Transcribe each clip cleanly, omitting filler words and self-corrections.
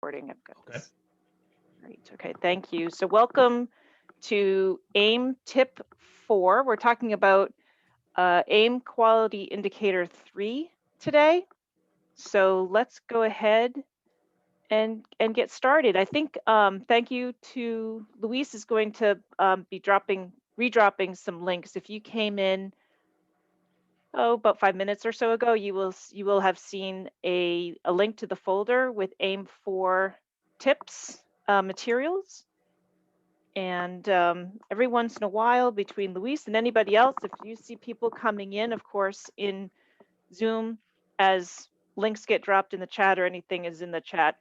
Recording. I've got Okay. this. Great. Okay, thank you. So welcome to AIM Tip 4. We're talking about AIM Quality Indicator 3 today. So let's go ahead and get started. I think thank you to Luis is going to be redropping some links. If you came in about 5 minutes or so ago, you will have seen a link to the folder with AIM 4 tips materials. And every once in a while, between Luis and anybody else, if you see people coming in, of course, in Zoom, as links get dropped in the chat or anything is in the chat,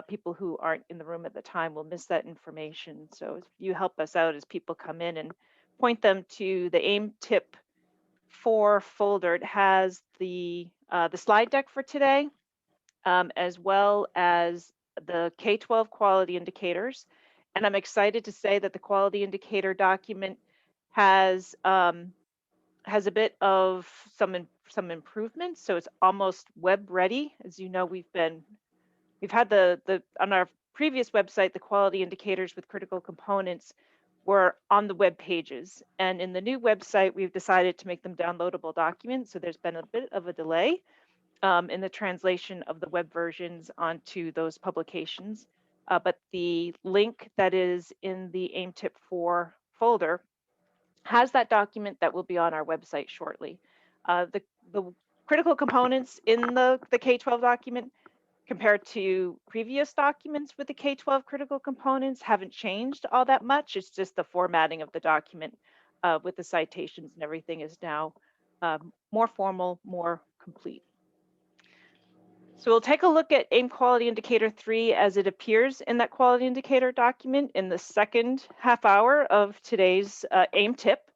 people who aren't in the room at the time will miss that information. So if you help us out as people come in and point them to the AIM Tip 4 folder, it has the slide deck for today, as well as the K-12 quality indicators. And I'm excited to say that the quality indicator document has a bit of some improvements. So it's almost web ready. As you know, we've had the on our previous website, the quality indicators with critical components were on the web pages. And in the new website, we've decided to make them downloadable documents. So there's been a bit of a delay in the translation of the web versions onto those publications. But the link that is in the AIM Tip 4 folder has that document that will be on our website shortly. The critical components in the K-12 document compared to previous documents with the K-12 critical components haven't changed all that much. It's just the formatting of the document with the citations and everything is now more formal, more complete. So we'll take a look at AIM Quality Indicator 3 as it appears in that quality indicator document in the second half hour of today's AIM Tip.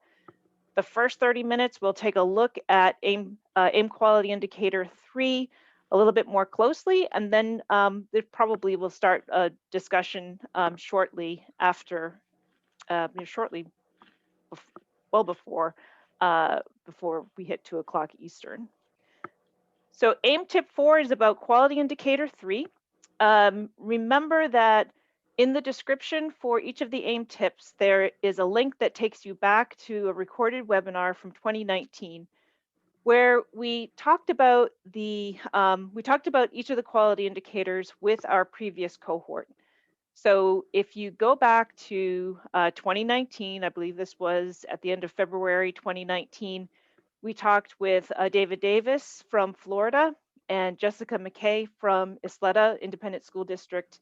The first 30 minutes, we'll take a look at AIM Quality Indicator 3 a little bit more closely, and then there probably will start a discussion shortly after, before we hit 2 o'clock Eastern. So AIM Tip 4 is about quality indicator 3. Remember that in the description for each of the AIM tips, there is a link that takes you back to a recorded webinar from 2019, where we talked about each of the quality indicators with our previous cohort. So if you go back to 2019, I believe this was at the end of February 2019, we talked with David Davis from Florida and Jessica McKay from Isleta Independent School District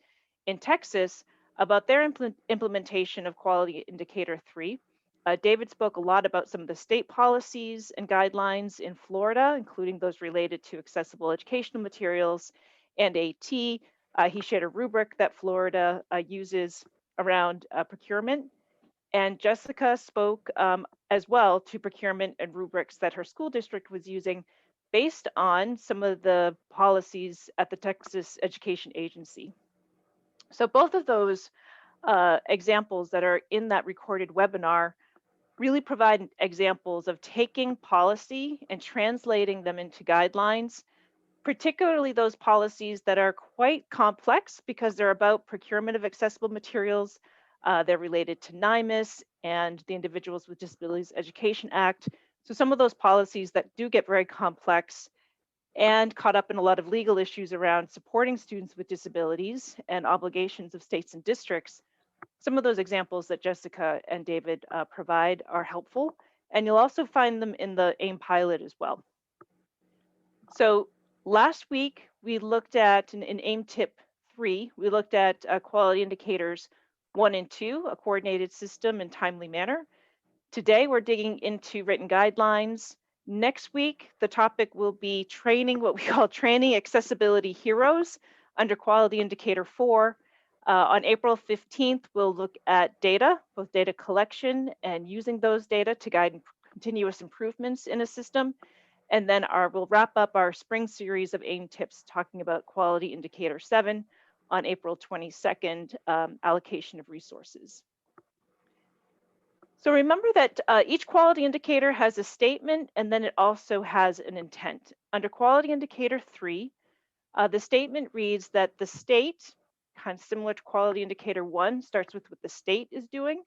in Texas about their implementation of Quality Indicator 3. David spoke a lot about some of the state policies and guidelines in Florida, including those related to accessible educational materials and AT. He shared a rubric that Florida uses around procurement. And Jessica spoke as well to procurement and rubrics that her school district was using based on some of the policies at the Texas Education Agency. So both of those examples that are in that recorded webinar really provide examples of taking policy and translating them into guidelines, particularly those policies that are quite complex because they're about procurement of accessible materials. They're related to NIMIS and the Individuals with Disabilities Education Act. So some of those policies that do get very complex and caught up in a lot of legal issues around supporting students with disabilities and obligations of states and districts. Some of those examples that Jessica and David provide are helpful, and you'll also find them in the AIM pilot as well. So last week, we looked at, in AIM Tip 3, we looked at quality indicators 1 and 2, a coordinated system in timely manner. Today, we're digging into written guidelines. Next week, the topic will be training, what we call training accessibility heroes under quality indicator 4. On April 15th, we'll look at data, both data collection and using those data to guide continuous improvements in a system. And then we'll wrap up our spring series of AIM tips talking about quality indicator 7 on April 22nd, allocation of resources. So remember that each quality indicator has a statement and then it also has an intent. Under quality indicator 3, the statement reads that the state kind of similar to quality indicator 1, starts with what the state is doing.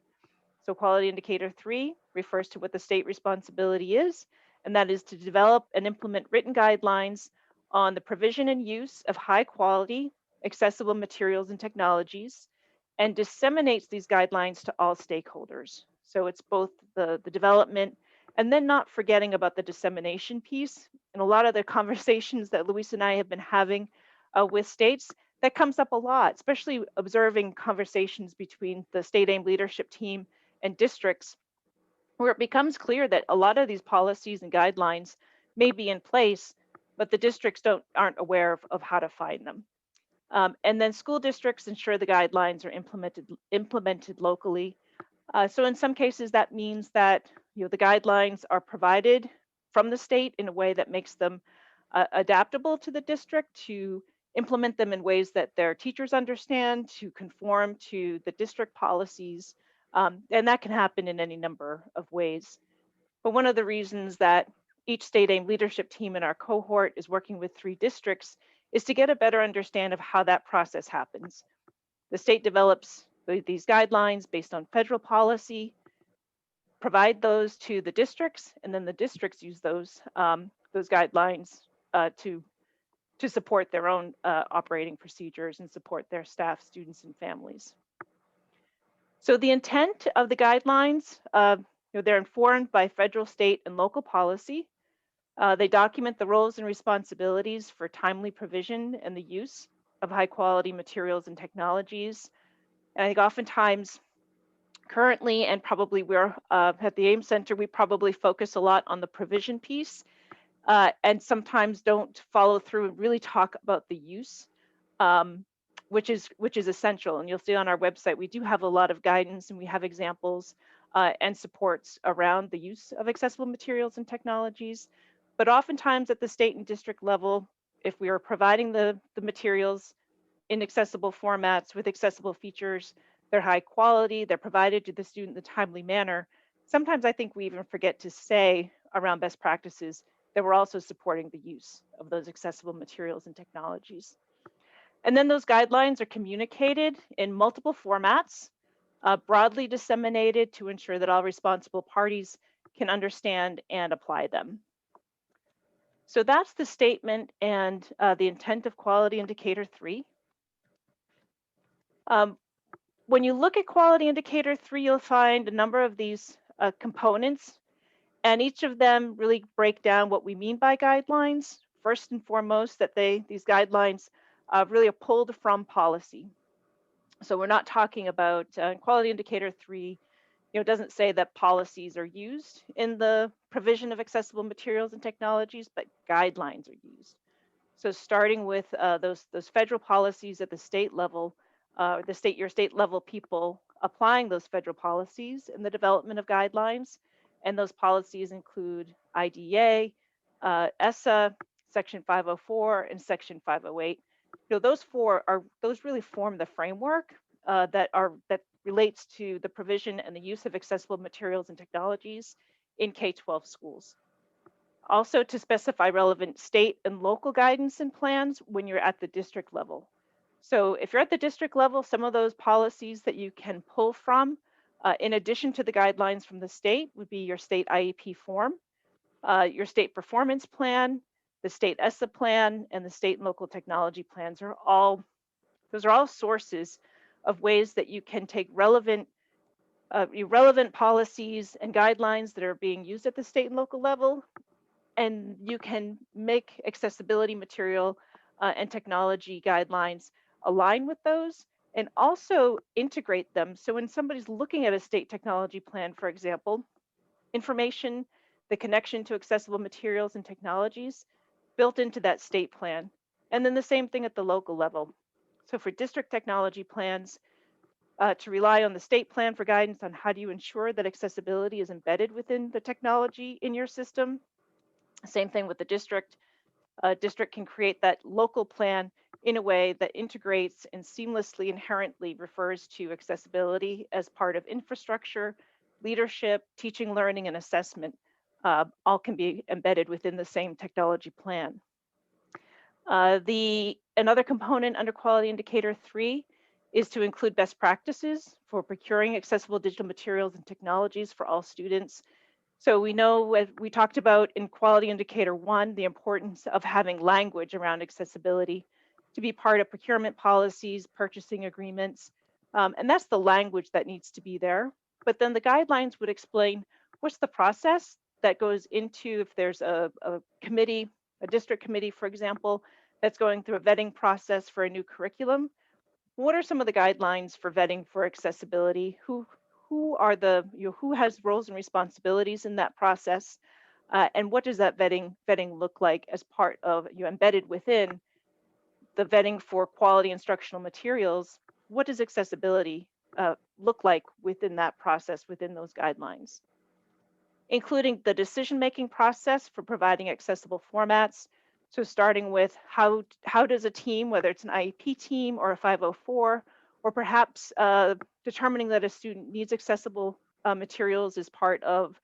So quality indicator 3 refers to what the state responsibility is, and that is to develop and implement written guidelines on the provision and use of high quality, accessible materials and technologies, and disseminates these guidelines to all stakeholders. So it's both the development and then not forgetting about the dissemination piece. And a lot of the conversations that Luis and I have been having with states, that comes up a lot, especially observing conversations between the state AIM leadership team and districts, where it becomes clear that a lot of these policies and guidelines may be in place, but the districts aren't aware of how to find them. And then school districts ensure the guidelines are implemented locally. So in some cases, that means that the guidelines are provided from the state in a way that makes them adaptable to the district to implement them in ways that their teachers understand, to conform to the district policies. And that can happen in any number of ways. But one of the reasons that each state AIM leadership team in our cohort is working with 3 districts is to get a better understanding of how that process happens. The state develops these guidelines based on federal policy, provide those to the districts, and then the districts use those guidelines to support their own operating procedures and support their staff, students, and families. So the intent of the guidelines, they're informed by federal, state, and local policy. They document the roles and responsibilities for timely provision and the use of high quality materials and technologies. And I think oftentimes, currently, and probably we're at the AIM Center, we probably focus a lot on the provision piece and sometimes don't follow through and really talk about the use, which is essential. And you'll see on our website, we do have a lot of guidance and we have examples and supports around the use of accessible materials and technologies. But oftentimes at the state and district level, if we are providing the materials in accessible formats with accessible features, they're high quality, they're provided to the student in a timely manner. Sometimes I think we even forget to say around best practices that we're also supporting the use of those accessible materials and technologies. And then those guidelines are communicated in multiple formats, broadly disseminated to ensure that all responsible parties can understand and apply them. So that's the statement and the intent of quality indicator 3. When you look at quality indicator 3, you'll find a number of these components, and each of them really break down what we mean by guidelines. First and foremost, that these guidelines really are pulled from policy. So we're not talking about quality indicator 3. It doesn't say that policies are used in the provision of accessible materials and technologies, but guidelines are used. So starting with those federal policies at the state level, your state level people applying those federal policies in the development of guidelines. And those policies include IDEA, ESSA, Section 504, and Section 508. Those really form the framework that relates to the provision and the use of accessible materials and technologies in K-12 schools. Also to specify relevant state and local guidance and plans when you're at the district level. So if you're at the district level, some of those policies that you can pull from, in addition to the guidelines from the state, would be your state IEP form, your state performance plan, the state ESSA plan, and the state and local technology plans those are all sources of ways that you can take relevant policies and guidelines that are being used at the state and local level, and you can make accessibility material and technology guidelines align with those and also integrate them. So when somebody's looking at a state technology plan, for example, information, the connection to accessible materials and technologies built into that state plan. And then the same thing at the local level. So for district technology plans, to rely on the state plan for guidance on how do you ensure that accessibility is embedded within the technology in your system. Same thing with the district. District can create that local plan in a way that integrates and seamlessly inherently refers to accessibility as part of infrastructure, leadership, teaching, learning, and assessment. All can be embedded within the same technology plan. Another component under quality indicator 3 is to include best practices for procuring accessible digital materials and technologies for all students. So we know, as we talked about in quality indicator 1, the importance of having language around accessibility to be part of procurement policies, purchasing agreements, and that's the language that needs to be there. But then the guidelines would explain what's the process that goes into if there's a committee, a district committee, for example, that's going through a vetting process for a new curriculum. What are some of the guidelines for vetting for accessibility? Who are the, who has roles and responsibilities in that process? And what does that vetting look like as part of, embedded within the vetting for quality instructional materials? What does accessibility look like within that process, within those guidelines? Including the decision-making process for providing accessible formats. So starting with how does a team, whether it's an IEP team or a 504, or perhaps determining that a student needs accessible materials as part of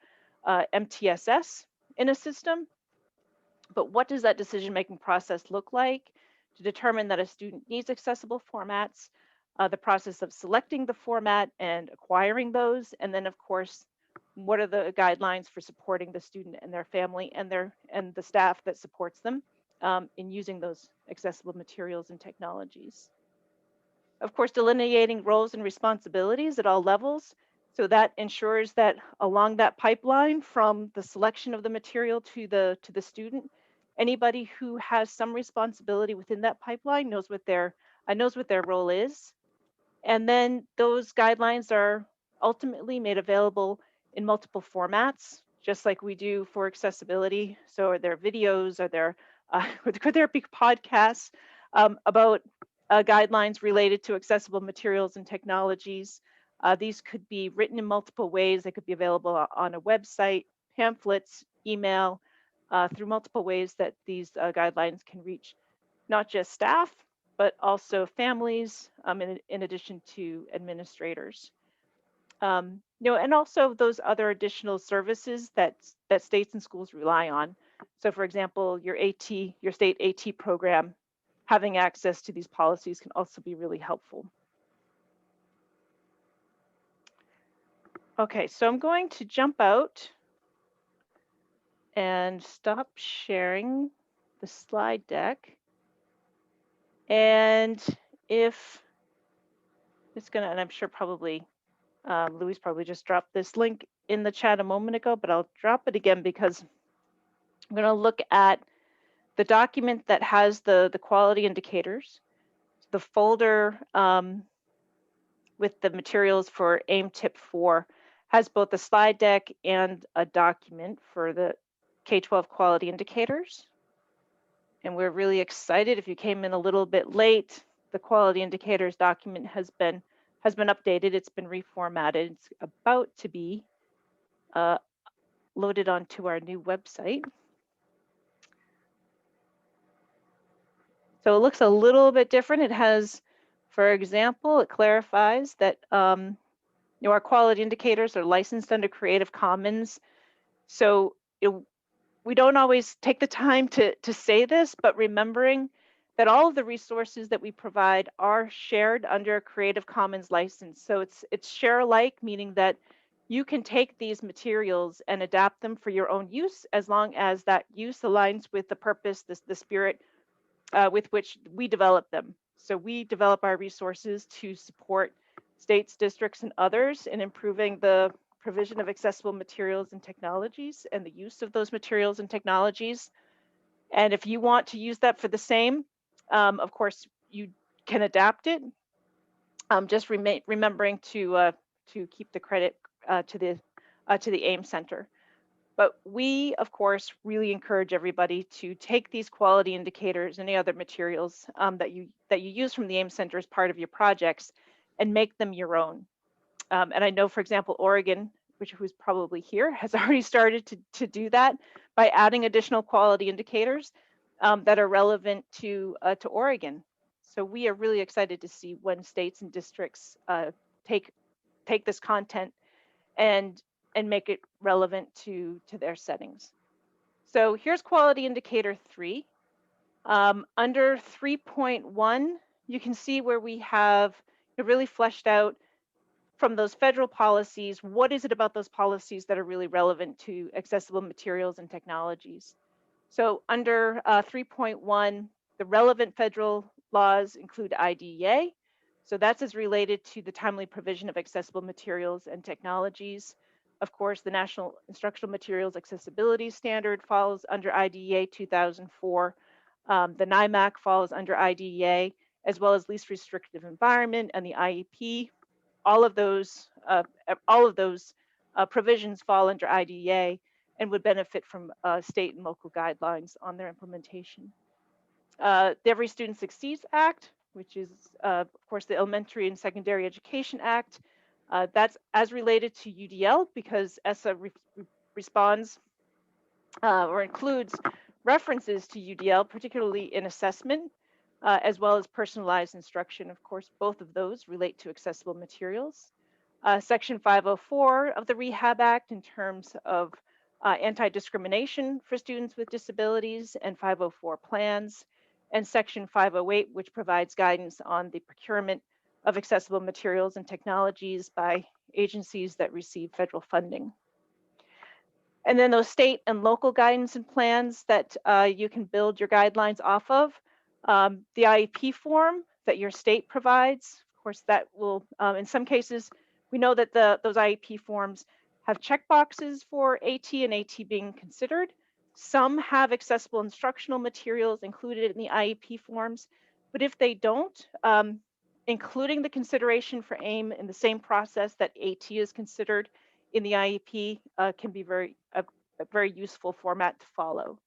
MTSS in a system. But what does that decision-making process look like to determine that a student needs accessible formats, the process of selecting the format and acquiring those, and then of course, what are the guidelines for supporting the student and their family and the staff that supports them in using those accessible materials and technologies. Of course, delineating roles and responsibilities at all levels. So that ensures that along that pipeline from the selection of the material to the student, anybody who has some responsibility within that pipeline knows what their role is. And then those guidelines are ultimately made available in multiple formats, just like we do for accessibility. So are there videos, are there, could there be podcasts about guidelines related to accessible materials and technologies? These could be written in multiple ways. They could be available on a website, pamphlets, email, through multiple ways that these guidelines can reach not just staff, but also families, in addition to administrators. And also those other additional services that states and schools rely on. So for example, your state AT program, having access to these policies can also be really helpful. Okay, so I'm going to jump out and stop sharing the slide deck. And if it's gonna, and I'm sure probably Louise probably just dropped this link in the chat a moment ago, but I'll drop it again because I'm going to look at the document that has the quality indicators, the folder with the materials for AIM Tip 4 has both a slide deck and a document for the K-12 quality indicators. And we're really excited. If you came in a little bit late, the quality indicators document has been updated. It's been reformatted. It's about to be loaded onto our new website. So it looks a little bit different. It has, for example, it clarifies that our quality indicators are licensed under Creative Commons. So we don't always take the time to say this, but remembering that all of the resources that we provide are shared under a Creative Commons license. So it's share alike, meaning that you can take these materials and adapt them for your own use as long as that use aligns with the purpose, the spirit with which we develop them. So we develop our resources to support states, districts, and others in improving the provision of accessible materials and technologies and the use of those materials and technologies. And if you want to use that for the same, of course, you can adapt it. Just remembering to keep the credit to the AIM Center. But we, of course, really encourage everybody to take these quality indicators, any other materials that you use from the AIM Center as part of your projects, and make them your own. And I know, for example, Oregon, who's probably here, has already started to do that by adding additional quality indicators that are relevant to Oregon. So we are really excited to see when states and districts take this content and make it relevant to their settings. So here's quality indicator 3. Under 3.1, you can see where we have It really fleshed out from those federal policies, what is it about those policies that are really relevant to accessible materials and technologies? So under 3.1, the relevant federal laws include IDEA. So that's as related to the timely provision of accessible materials and technologies. Of course, the National Instructional Materials Accessibility Standard falls under IDEA 2004. The NIMAC falls under IDEA, as well as least restrictive environment and the IEP. All of those provisions fall under IDEA and would benefit from state and local guidelines on their implementation. The Every Student Succeeds Act, which is, of course, the Elementary and Secondary Education Act, that's as related to UDL because ESSA responds or includes references to UDL, particularly in assessment, as well as personalized instruction. Of course, both of those relate to accessible materials. Section 504 of the Rehab Act in terms of anti-discrimination for students with disabilities and 504 plans, and Section 508, which provides guidance on the procurement of accessible materials and technologies by agencies that receive federal funding. And then those state and local guidance and plans that you can build your guidelines off of. The IEP form that your state provides, of course, that will, in some cases, we know that those IEP forms have checkboxes for AT and AT being considered. Some have accessible instructional materials included in the IEP forms, but if they don't, including the consideration for AIM in the same process that AT is considered in the IEP can be a very useful format to follow.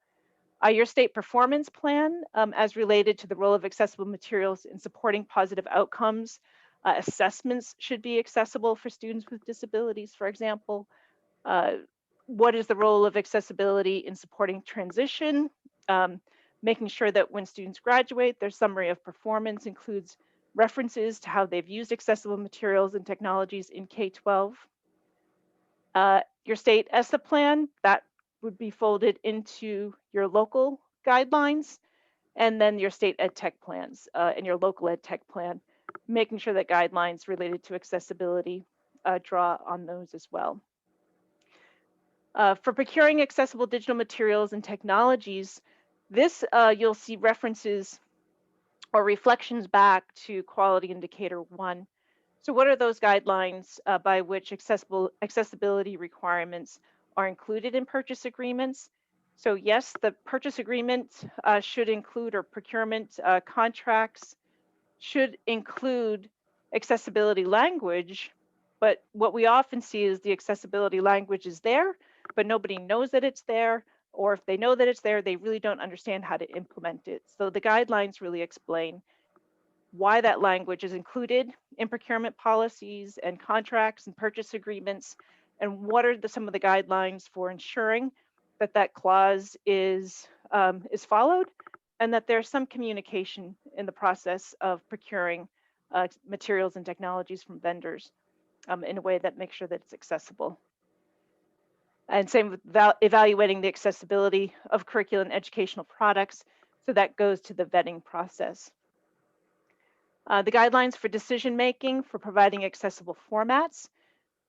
Your state performance plan, as related to the role of accessible materials in supporting positive outcomes. Assessments should be accessible for students with disabilities, for example. What is the role of accessibility in supporting transition? Making sure that when students graduate, their summary of performance includes references to how they've used accessible materials and technologies in K-12. Your state ESSA plan, that would be folded into your local guidelines, and then your state ed tech plans and your local ed tech plan, making sure that guidelines related to accessibility draw on those as well. For procuring accessible digital materials and technologies, this you'll see references or reflections back to quality indicator 1. So what are those guidelines by which accessibility requirements are included in purchase agreements? So yes, the purchase agreement should include, or procurement contracts should include accessibility language, but what we often see is the accessibility language is there, but nobody knows that it's there, or if they know that it's there, they really don't understand how to implement it. So the guidelines really explain why that language is included in procurement policies and contracts and purchase agreements, and what are some of the guidelines for ensuring that that clause is followed, and that there's some communication in the process of procuring materials and technologies from vendors in a way that makes sure that it's accessible. And same with evaluating the accessibility of curriculum and educational products, so that goes to the vetting process. The guidelines for decision making for providing accessible formats.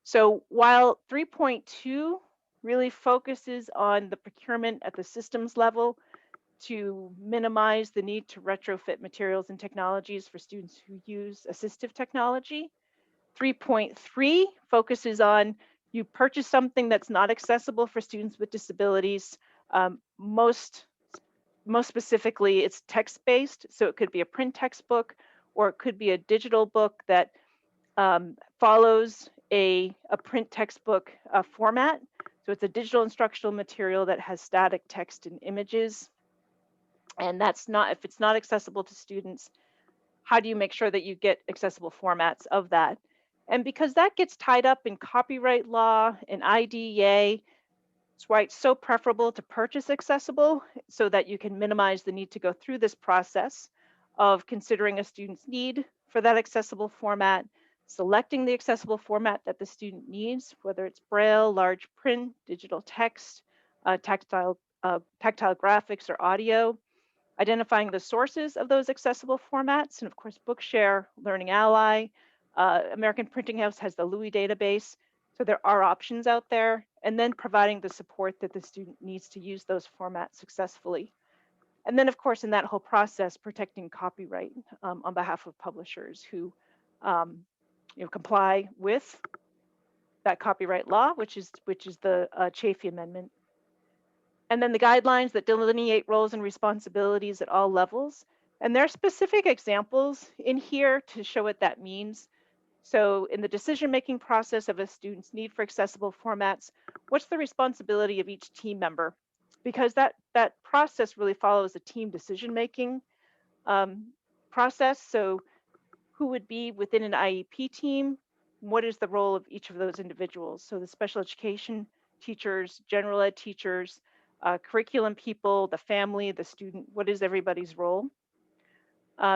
So while 3.2 really focuses on the procurement at the systems level to minimize the need to retrofit materials and technologies for students who use assistive technology, 3.3 focuses on you purchase something that's not accessible for students with disabilities. Most specifically, it's text-based, so it could be a print textbook, or it could be a digital book that follows a print textbook format. So it's a digital instructional material that has static text and images. And that's not, if it's not accessible to students, how do you make sure that you get accessible formats of that? And because that gets tied up in copyright law and IDEA, that's why it's so preferable to purchase accessible, so that you can minimize the need to go through this process of considering a student's need for that accessible format, selecting the accessible format that the student needs, whether it's Braille, large print, digital text, tactile graphics, or audio, identifying the sources of those accessible formats, and of course, Bookshare, Learning Ally, American Printing House has the Louis database. So there are options out there, and then providing the support that the student needs to use those formats successfully. And then, of course, in that whole process, protecting copyright on behalf of publishers who comply with that copyright law, which is the Chafee Amendment. And then the guidelines that delineate roles and responsibilities at all levels. And there are specific examples in here to show what that means. So in the decision-making process of a student's need for accessible formats, what's the responsibility of each team member? Because that process really follows a team decision-making process. So who would be within an IEP team? What is the role of each of those individuals? So the special education teachers, general ed teachers, curriculum people, the family, the student, what is everybody's role?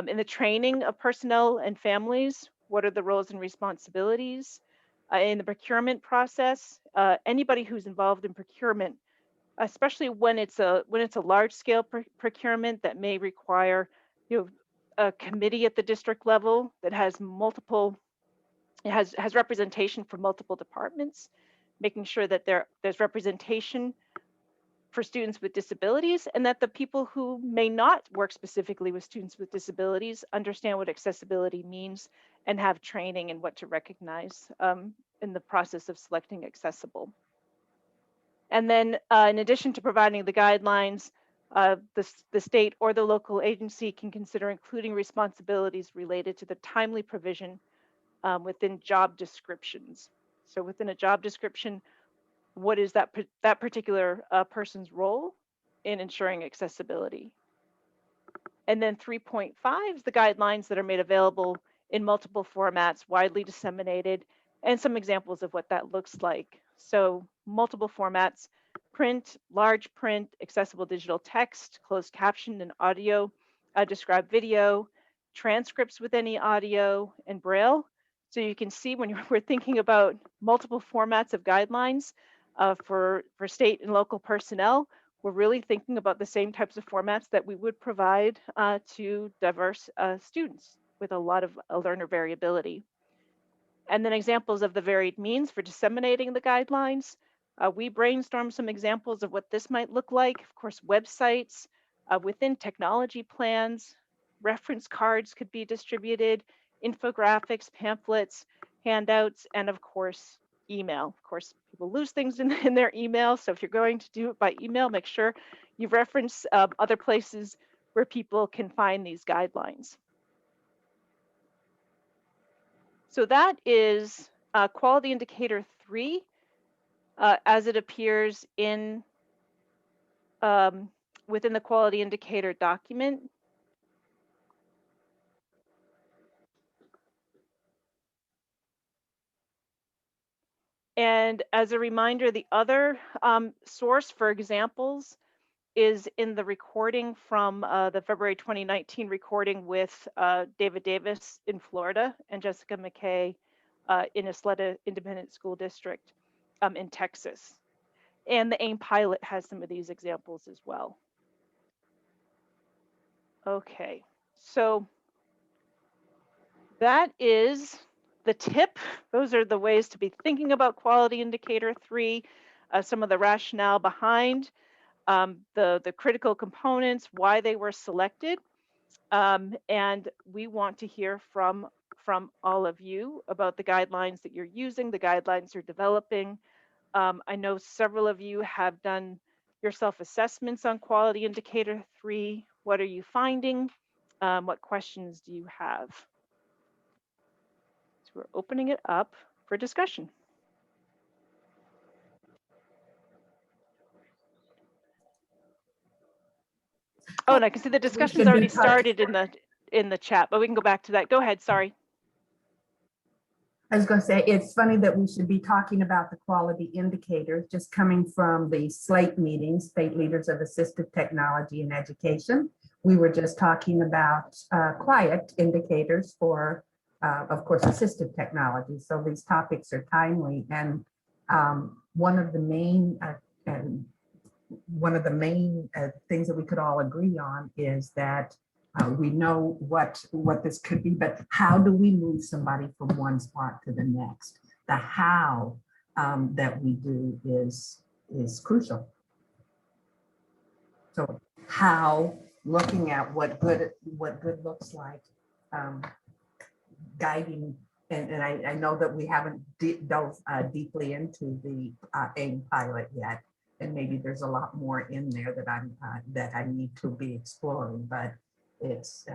In the training of personnel and families, what are the roles and responsibilities? In the procurement process, anybody who's involved in procurement, especially when it's a large scale procurement that may require a committee at the district level that has multiple, it has representation for multiple departments, making sure that there's representation for students with disabilities, and that the people who may not work specifically with students with disabilities understand what accessibility means and have training in what to recognize in the process of selecting accessible. And then in addition to providing the guidelines, the state or the local agency can consider including responsibilities related to the timely provision within job descriptions. So within a job description, what is that particular person's role in ensuring accessibility? And then 3.5 is the guidelines that are made available in multiple formats, widely disseminated, and some examples of what that looks like. So multiple formats: print, large print, accessible digital text, closed caption and audio, described video, transcripts with any audio, and Braille. So you can see when we're thinking about multiple formats of guidelines for state and local personnel, we're really thinking about the same types of formats that we would provide to diverse students with a lot of learner variability. And then examples of the varied means for disseminating the guidelines. We brainstormed some examples of what this might look like. Of course, websites within technology plans, reference cards could be distributed, infographics, pamphlets, handouts, and of course, email. Of course, people lose things in their email. So if you're going to do it by email, make sure you reference other places where people can find these guidelines. So that is quality indicator 3 as it appears in within the quality indicator document. And as a reminder, the other source for examples is in the recording from the February 2019 recording with David Davis in Florida and Jessica McKay in Isleta Independent School District in Texas. And the AIM pilot has some of these examples as well. Okay, so that is the tip. Those are the ways to be thinking about quality indicator 3, some of the rationale behind the critical components, why they were selected. And we want to hear from all of you about the guidelines that you're using, the guidelines you're developing. I know several of you have done your self-assessments on quality indicator 3. What are you finding? What questions do you have? So we're opening it up for discussion. Oh, and I can see the discussion's already started in the chat, but we can go back to that. Go ahead, sorry. I was going to say, it's funny that we should be talking about the quality indicators, just coming from the SLATE meeting, State Leaders of Assistive Technology in Education. We were just talking about quiet indicators for, of course, assistive technology. So these topics are timely. And one of the main things that we could all agree on is that We know what this could be, but how do we move somebody from one spot to the next? The how that we do is crucial. So how, looking at what good looks like, guiding, and I know that we haven't dove deeply into the AIM pilot yet, and maybe there's a lot more in there that I need to be exploring, but it's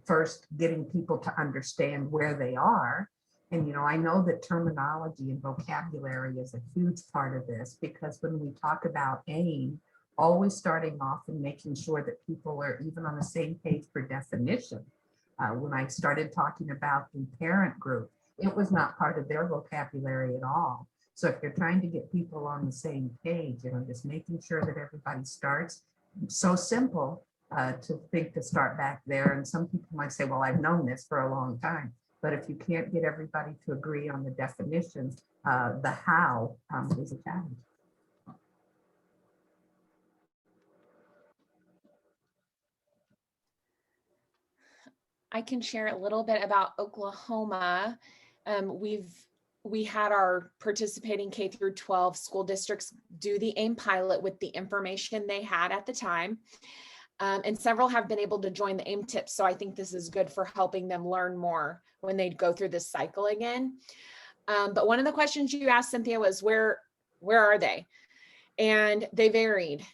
first getting people to understand where they are. And, you know, I know that terminology and vocabulary is a huge part of this, because when we talk about AIM, always starting off and making sure that people are even on the same page for definition. When I started talking about the parent group, it was not part of their vocabulary at all. So if you're trying to get people on the same page, you know, just making sure that everybody starts, so simple to think to start back there. And some people might say, well, I've known this for a long time. But if you can't get everybody to agree on the definitions, the how is a challenge. I can share a little bit about Oklahoma. We had our participating K through 12 school districts do the AIM pilot with the information they had at the time. And several have been able to join the AIM Tip. So I think this is good for helping them learn more when they go through this cycle again. But one of the questions you asked, Cynthia, was where are they? And they varied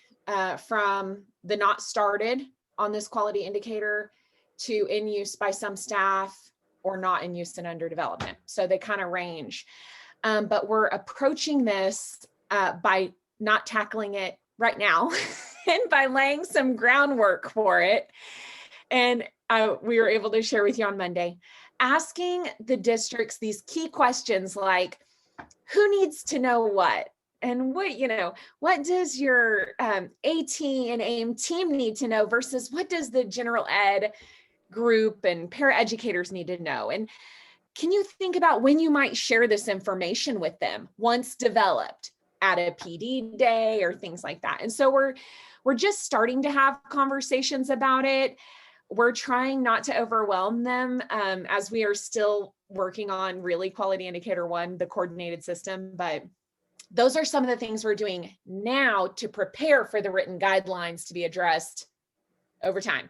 from the not started on this quality indicator to in use by some staff or not in use and under development. So they kind of range. But we're approaching this by not tackling it right now and by laying some groundwork for it. And we were able to share with you on Monday, asking the districts these key questions like, who needs to know what? And what does your AT and AIM team need to know versus what does the general ed group and paraeducators need to know? And can you think about when you might share this information with them once developed at a PD day or things like that? And so we're just starting to have conversations about it. We're trying not to overwhelm them as we are still working on really quality indicator 1, the coordinated system. But those are some of the things we're doing now to prepare for the written guidelines to be addressed over time.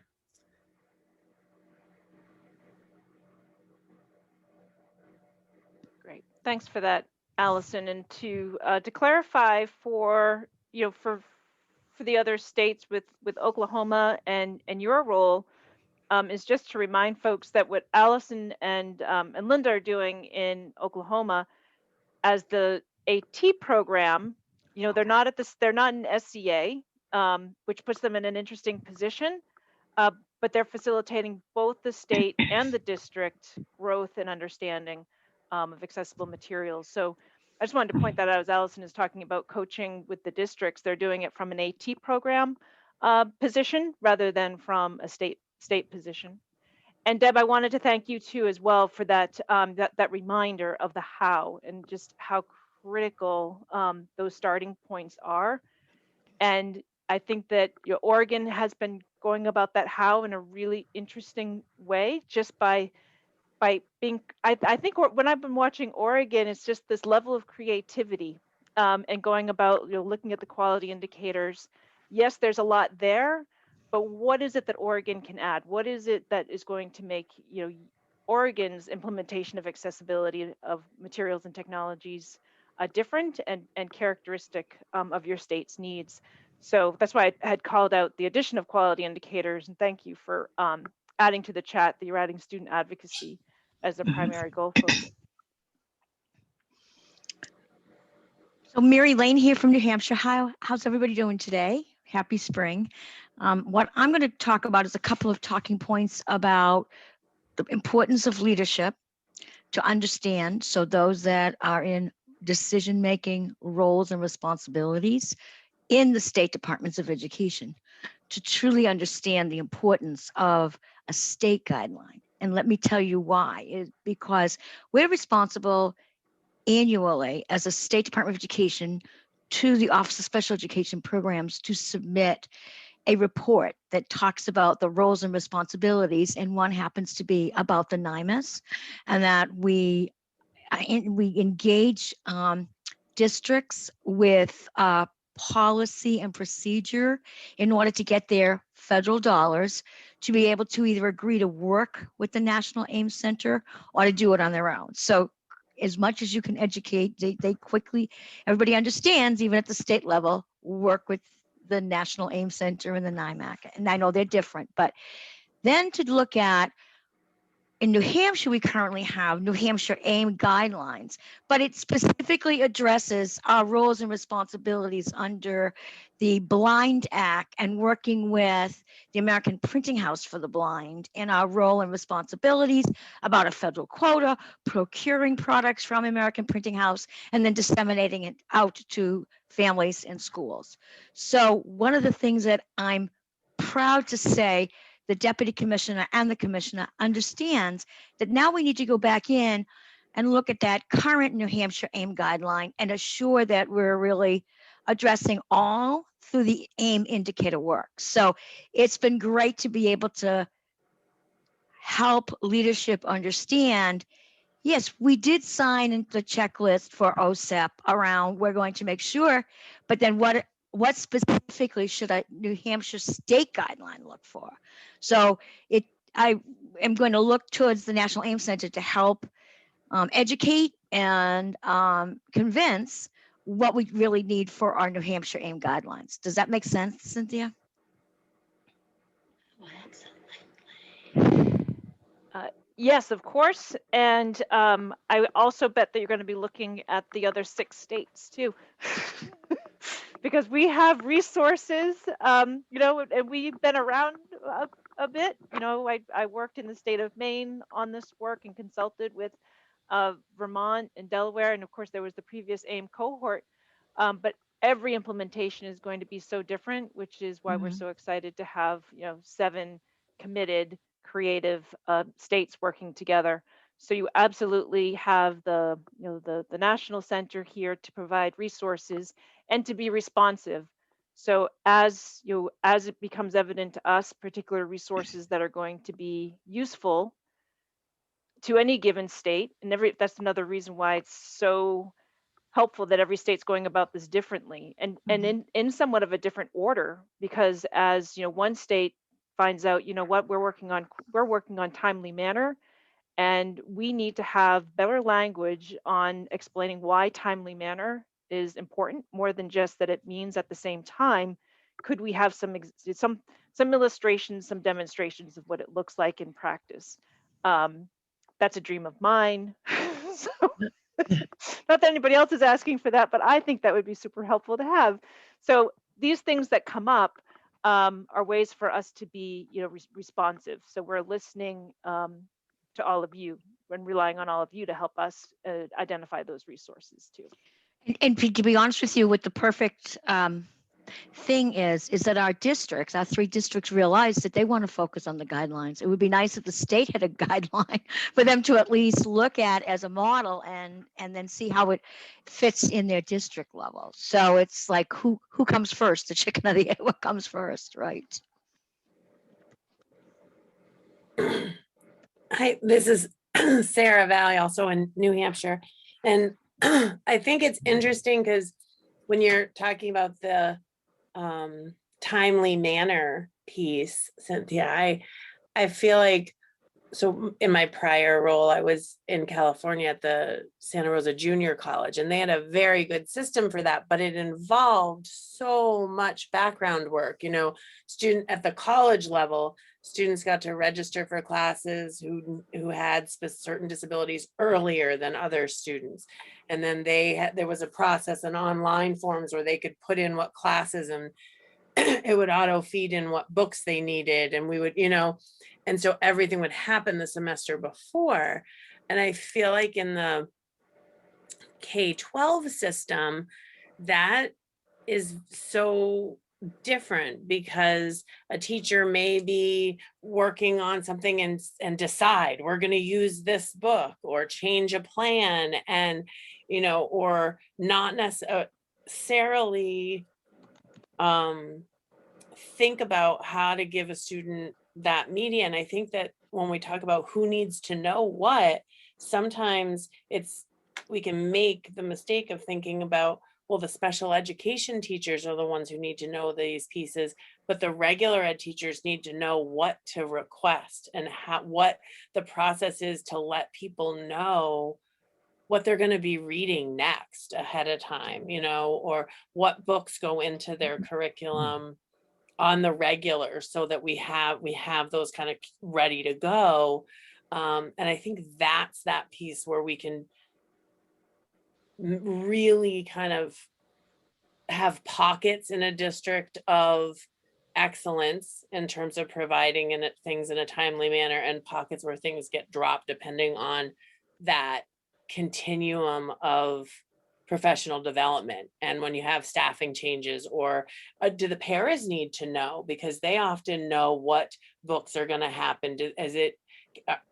Great, thanks for that, Allison. And to clarify for the other states with Oklahoma and your role is just to remind folks that what Allison and Linda are doing in Oklahoma as the AT program, they're not in SCA, which puts them in an interesting position, but they're facilitating both the state and the district growth and understanding of accessible materials. So I just wanted to point that out as Allison is talking about coaching with the districts. They're doing it from an AT program position rather than from a state position. And Deb, I wanted to thank you too as well for that that reminder of the how and just how critical those starting points are. And I think that Oregon has been going about that how in a really interesting way, just by being, I think when I've been watching Oregon, it's just this level of creativity and going about looking at the quality indicators. Yes, there's a lot there, but what is it that Oregon can add? What is it that is going to make Oregon's implementation of accessibility of materials and technologies different and characteristic of your state's needs? So that's why I had called out the addition of quality indicators, and thank you for adding to the chat that you're adding student advocacy as a primary goal focus. So Mary Lane here from New Hampshire. How's everybody doing today? Happy spring. What I'm going to talk about is a couple of talking points about the importance of leadership to understand. So those that are in decision-making roles and responsibilities in the state departments of education to truly understand the importance of a state guideline. And let me tell you why. Because we're responsible annually as a State Department of Education to the Office of Special Education Programs to submit a report that talks about the roles and responsibilities, and one happens to be about the NIMAS, and that we engage districts with policy and procedure in order to get their federal dollars to be able to either agree to work with the National AIM Center or to do it on their own. So as much as you can educate, they quickly, everybody understands, even at the state level, work with the National AIM Center and the NIMAC. And I know they're different, but then to look at, in New Hampshire, we currently have New Hampshire Aim Guidelines, but it specifically addresses our roles and responsibilities under the Blind Act and working with the American Printing House for the Blind, and our role and responsibilities about a federal quota, procuring products from American Printing House, and then disseminating it out to families and schools. So one of the things that I'm proud to say, the deputy commissioner and the commissioner understands that now we need to go back in and look at that current New Hampshire AIM guideline and assure that we're really addressing all through the AIM indicator work. So it's been great to be able to help leadership understand, yes, we did sign the checklist for OSEP around, we're going to make sure, but then what specifically should a New Hampshire state guideline look for? So I am going to look towards the National AIM Center to help educate and convince what we really need for our New Hampshire AIM guidelines. Does that make sense, Cynthia? Yes, of course. And I also bet that you're going to be looking at the other 6 states too. Because we have resources, and we've been around a bit. I worked in the state of Maine on this work and consulted with Vermont and Delaware. And of course, there was the previous AIM cohort. But every implementation is going to be so different, which is why we're so excited to have 7 committed creative states working together. So you absolutely have the National Center here to provide resources and to be responsive. So as it becomes evident to us, particular resources that are going to be useful to any given state, and that's another reason why it's so helpful that every state's going about this differently and in somewhat of a different order, because as one state finds out, what we're working on timely manner, and we need to have better language on explaining why timely manner is important, more than just that it means at the same time. Could we have some illustrations, some demonstrations of what it looks like in practice? That's a dream of mine. So, not that anybody else is asking for that, but I think that would be super helpful to have. So these things that come up are ways for us to be, responsive. So we're listening to all of you and relying on all of you to help us identify those resources too. And to be honest with you, what the perfect thing is that our 3 districts realize that they want to focus on the guidelines. It would be nice if the state had a guideline for them to at least look at as a model and then see how it fits in their district level. So it's like, who comes first, the chicken or the egg? What comes first, right? Hi, this is Sarah Valley, also in New Hampshire. And I think it's interesting because when you're talking about the timely manner piece, Cynthia, I feel like, so in my prior role, I was in California at the Santa Rosa Junior College, and they had a very good system for that, but it involved so much background work. Student at the college level, students got to register for classes who had certain disabilities earlier than other students. And then there was a process and online forms where they could put in what classes, and it would auto feed in what books they needed. And we would, and so everything would happen the semester before. And I feel like in the K-12 system, that is so different, because a teacher may be working on something and decide we're going to use this book or change a plan, and or not necessarily think about how to give a student that media. And I think that when we talk about who needs to know what, sometimes we can make the mistake of thinking about, well, the special education teachers are the ones who need to know these pieces, but the regular ed teachers need to know what to request and what the process is to let people know what they're going to be reading next ahead of time, or what books go into their curriculum on the regular, so that we have those kind of ready to go. And I think that's that piece where we can really kind of have pockets in a district of excellence in terms of providing things in a timely manner, and pockets where things get dropped depending on that continuum of professional development. And when you have staffing changes, or do the paras need to know, because they often know what books are going to happen?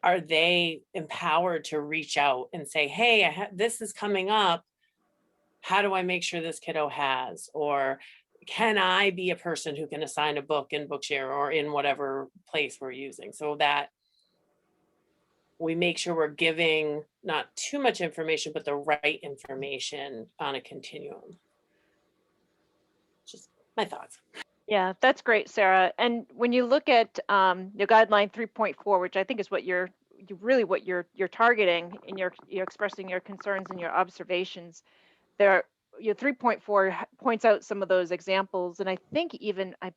Are they empowered to reach out and say, hey, this is coming up, how do I make sure this kiddo has? Or can I be a person who can assign a book in Bookshare or in whatever place we're using, so that we make sure we're giving not too much information, but the right information on a continuum. Just my thoughts. Yeah, that's great, Sarah. And when you look at the guideline 3.4, which I think is what you're targeting, and you're expressing your concerns and your observations, there, 3.4 points out some of those examples, and I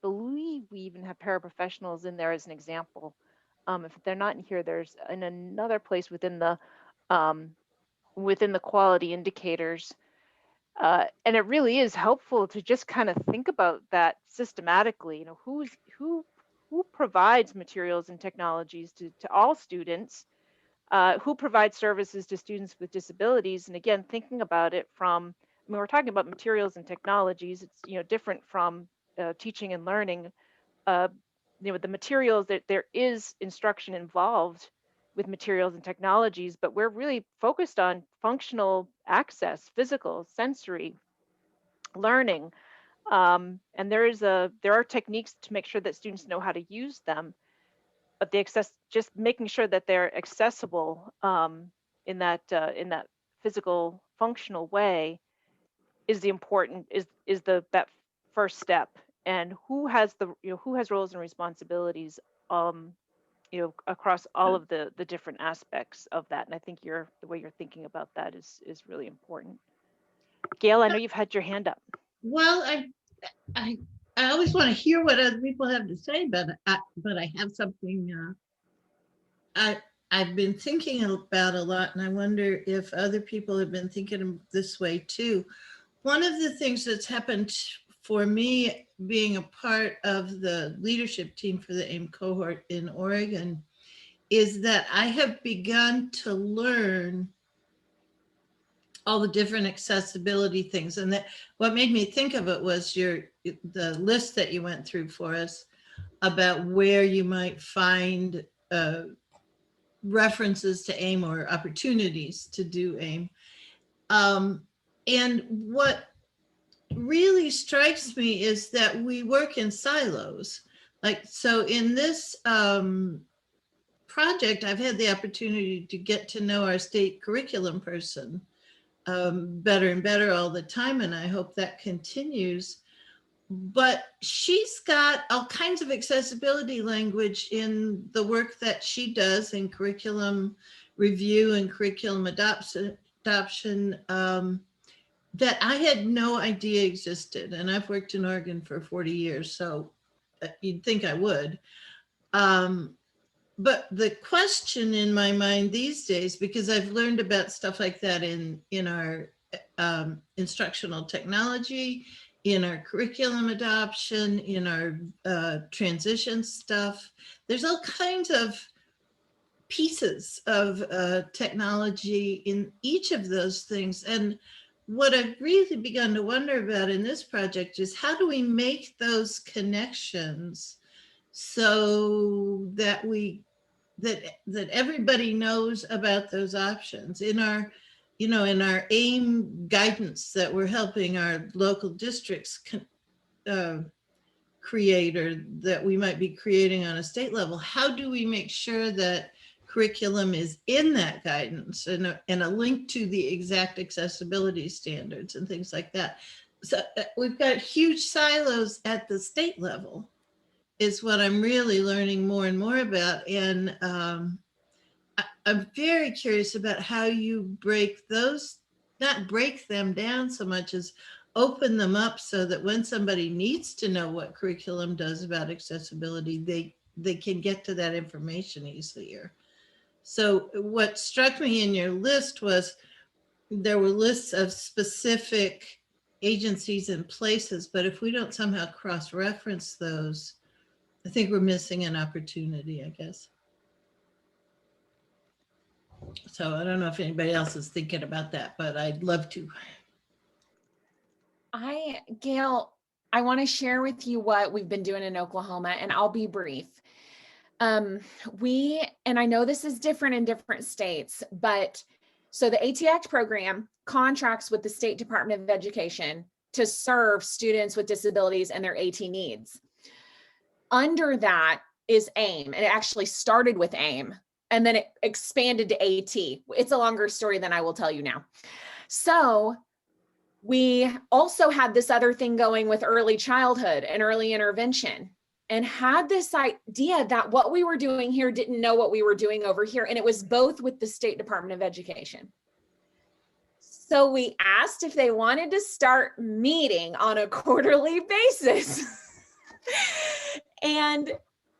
believe we even have paraprofessionals in there as an example. If they're not in here, there's in another place within the quality indicators. And it really is helpful to just kind of think about that systematically. Who provides materials and technologies to all students, who provides services to students with disabilities. And again, thinking about it from, we're talking about materials and technologies. It's different from teaching and learning. The materials, that there is instruction involved with materials and technologies, but we're really focused on functional access, physical, sensory learning. And there are techniques to make sure that students know how to use them, but just making sure that they're accessible in that physical, functional way is that first step. And who has roles and responsibilities across all of the different aspects of that. And I think the way you're thinking about that is really important. Gail, I know you've had your hand up. Well, I always want to hear what other people have to say, but I have something I've been thinking about a lot, and I wonder if other people have been thinking this way too. One of the things that's happened for me, being a part of the leadership team for the AIM cohort in Oregon, is that I have begun to learn all the different accessibility things. And that what made me think of it was the list that you went through for us about where you might find references to AIM or opportunities to do AIM. And what really strikes me is that we work in silos. So in this project, I've had the opportunity to get to know our state curriculum person better and better all the time, and I hope that continues. But she's got all kinds of accessibility language in the work that she does in curriculum review and curriculum adoption that I had no idea existed. And I've worked in Oregon for 40 years, so you'd think I would. But the question in my mind these days, because I've learned about stuff like that in our instructional technology, in our curriculum adoption, in our transition stuff, there's all kinds of pieces of technology in each of those things. And what I've really begun to wonder about in this project is how do we make those connections so that that everybody knows about those options in our AIM guidance that we're helping our local districts creator that we might be creating on a state level, how do we make sure that curriculum is in that guidance and a link to the exact accessibility standards and things like that? So we've got huge silos at the state level is what I'm really learning more and more about. And I'm very curious about how you break those, not break them down so much as open them up so that when somebody needs to know what curriculum does about accessibility, they can get to that information easier. So what struck me in your list was there were lists of specific agencies and places, but if we don't somehow cross-reference those, I think we're missing an opportunity, I guess. So I don't know if anybody else is thinking about that, but I'd love to. Gail, I want to share with you what we've been doing in Oklahoma, and I'll be brief. And I know this is different in different states, but so the ATX program contracts with the State Department of Education to serve students with disabilities and their AT needs. Under that is AIM, and it actually started with AIM, and then it expanded to AT. It's a longer story than I will tell you now. So we also had this other thing going with early childhood and early intervention, and had this idea that what we were doing here didn't know what we were doing over here. And it was both with the State Department of Education. So we asked if they wanted to start meeting on a quarterly basis. And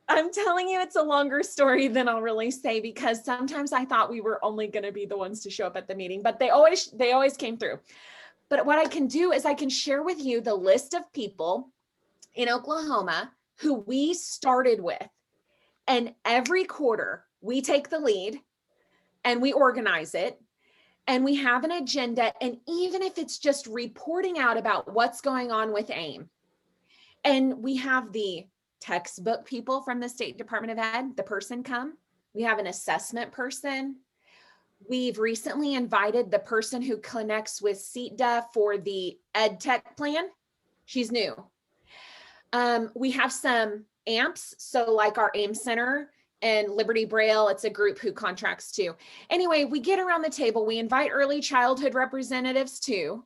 I'm telling you, it's a longer story than I'll really say, because sometimes I thought we were only going to be the ones to show up at the meeting, but they always came through. But what I can do is I can share with you the list of people in Oklahoma who we started with. And every quarter we take the lead and we organize it and we have an agenda. And even if it's just reporting out about what's going on with AIM, and we have the textbook people from the State Department of Ed, the person come, we have an assessment person. We've recently invited the person who connects with CETA for the Ed Tech plan. She's new. We have some AMPs, so like our AIM Center and Liberty Braille, it's a group who contracts too. Anyway, we get around the table, we invite early childhood representatives too.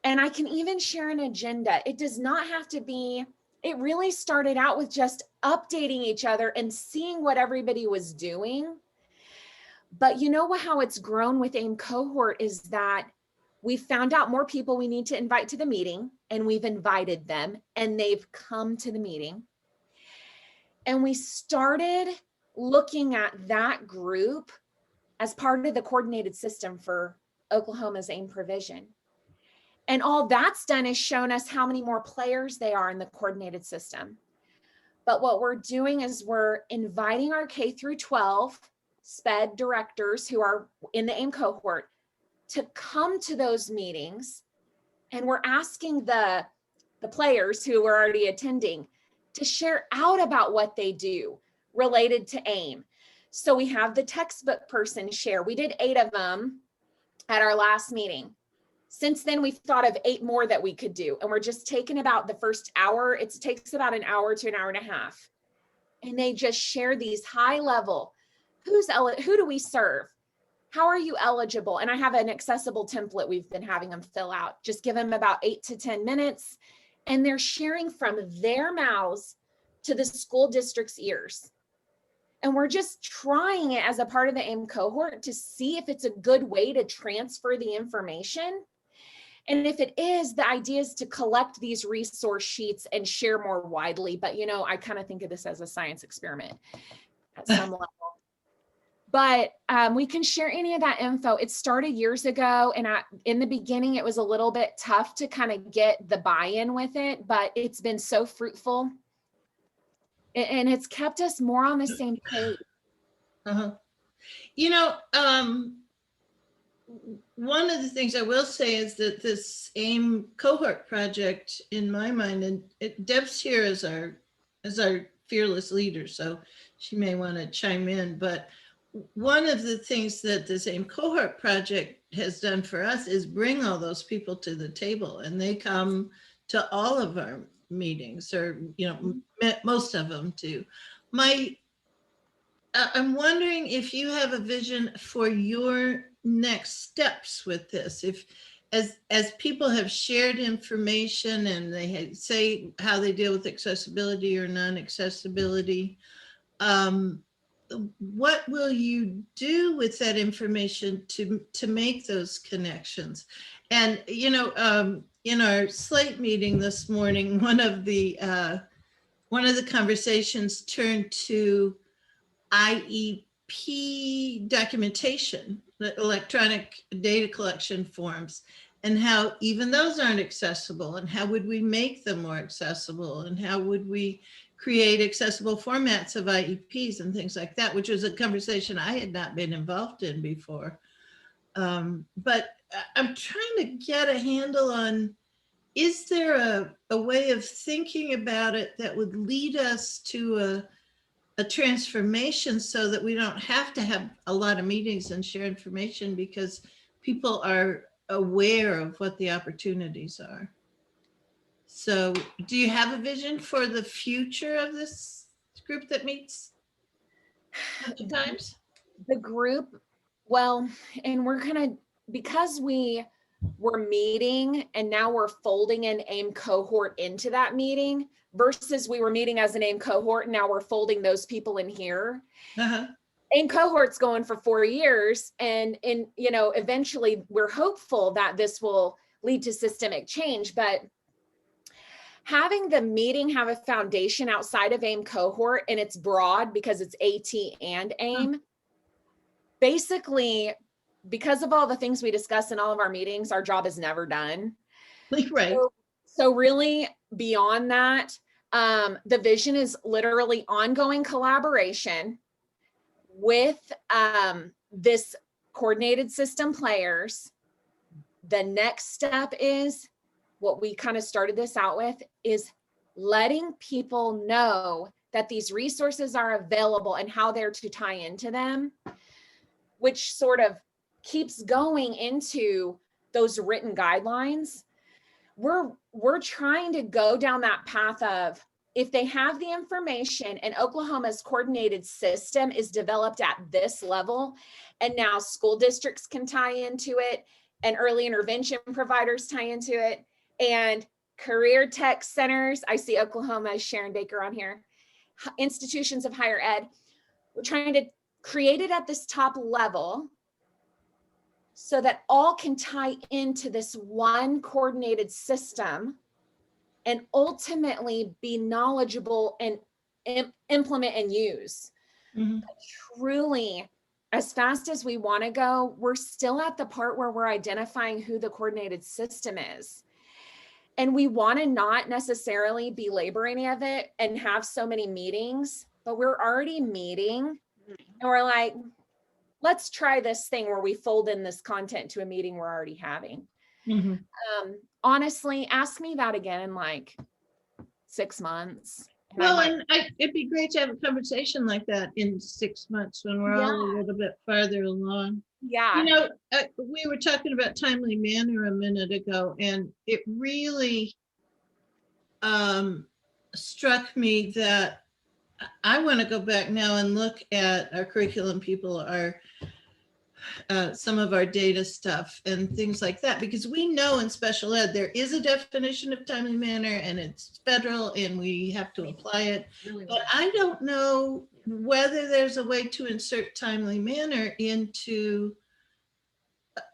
And I can even share an agenda. It does not have to be, it really started out with just updating each other and seeing what everybody was doing. But you know how it's grown with AIM cohort is that we found out more people we need to invite to the meeting, and we've invited them and they've come to the meeting. And we started looking at that group as part of the coordinated system for Oklahoma's AIM provision. And all that's done is shown us how many more players they are in the coordinated system. But what we're doing is we're inviting our K through 12 SPED directors who are in the AIM cohort to come to those meetings. And we're asking the players who are already attending to share out about what they do related to AIM. So we have the textbook person share. We did 8 of them at our last meeting. Since then, we've thought of 8 more that we could do. And we're just taking about the first hour. It takes about an hour to an hour and a half. And they just share these high level, who do we serve? How are you eligible? And I have an accessible template we've been having them fill out. Just give them about 8 to 10 minutes. And they're sharing from their mouths to the school district's ears. And we're just trying it as a part of the AIM cohort to see if it's a good way to transfer the information. And if it is, the idea is to collect these resource sheets and share more widely. But, you know, I kind of think of this as a science experiment at some level. But we can share any of that info. It started years ago. And in the beginning, it was a little bit tough to kind of get the buy-in with it. But it's been so fruitful. And it's kept us more on the same page. You know, one of the things I will say is that this AIM cohort project, in my mind, and Deb's here as our fearless leader, so she may want to chime in, but one of the things that this AIM cohort project has done for us is bring all those people to the table, and they come to all of our meetings, or, most of them do. I'm wondering if you have a vision for your next steps with this. If, as people have shared information and they say how they deal with accessibility or non-accessibility, what will you do with that information to make those connections? And, in our slate meeting this morning, one of the conversations turned to IEP documentation, the electronic data collection forms, and how even those aren't accessible, and how would we make them more accessible, and how would we create accessible formats of IEPs and things like that, which was a conversation I had not been involved in before. But I'm trying to get a handle on, is there a way of thinking about it that would lead us to a transformation, so that we don't have to have a lot of meetings and share information because people are aware of what the opportunities are? So do you have a vision for the future of this group that meets sometimes? The group, well, and we're kind of, because we were meeting and now we're folding an AIM cohort into that meeting, versus we were meeting as an AIM cohort and now we're folding those people in here. Uh-huh. AIM cohort's going for 4 years, and eventually we're hopeful that this will lead to systemic change. But having the meeting have a foundation outside of AIM cohort, and it's broad because it's AT and AIM. Basically, because of all the things we discuss in all of our meetings, our job is never done. Right. So really beyond that, the vision is literally ongoing collaboration with this coordinated system players. The next step is what we kind of started this out with, is letting people know that these resources are available and how they're to tie into them, which sort of keeps going into those written guidelines. We're trying to go down that path of, if they have the information and Oklahoma's coordinated system is developed at this level, and now school districts can tie into it, and early intervention providers tie into it, and career tech centers, I see Oklahoma, Sharon Baker on here, institutions of higher ed, we're trying to create it at this top level so that all can tie into this one coordinated system and ultimately be knowledgeable and implement and use. Mhm. But truly, as fast as we want to go, we're still at the part where we're identifying who the coordinated system is. And we want to not necessarily belabor any of it and have so many meetings, but we're already meeting and we're like, let's try this thing where we fold in this content to a meeting we're already having. Mhm. Honestly, ask me that again in like 6 months. Well, and it'd be great to have a conversation like that in 6 months when we're all a little bit farther along. Yeah. We were talking about timely manner a minute ago, and it really struck me that I want to go back now and look at our curriculum people, some of our data stuff and things like that, because we know in special ed there is a definition of timely manner and it's federal and we have to apply it. But I don't know whether there's a way to insert timely manner into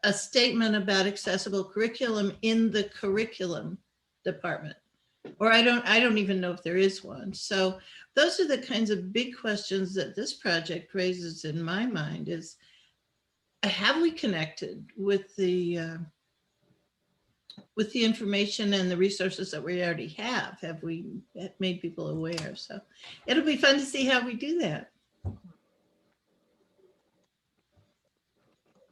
a statement about accessible curriculum in the curriculum department, or I don't even know if there is one. So those are the kinds of big questions that this project raises in my mind, is have we connected with the information and the resources that we already have? Have we made people aware? So it'll be fun to see how we do that.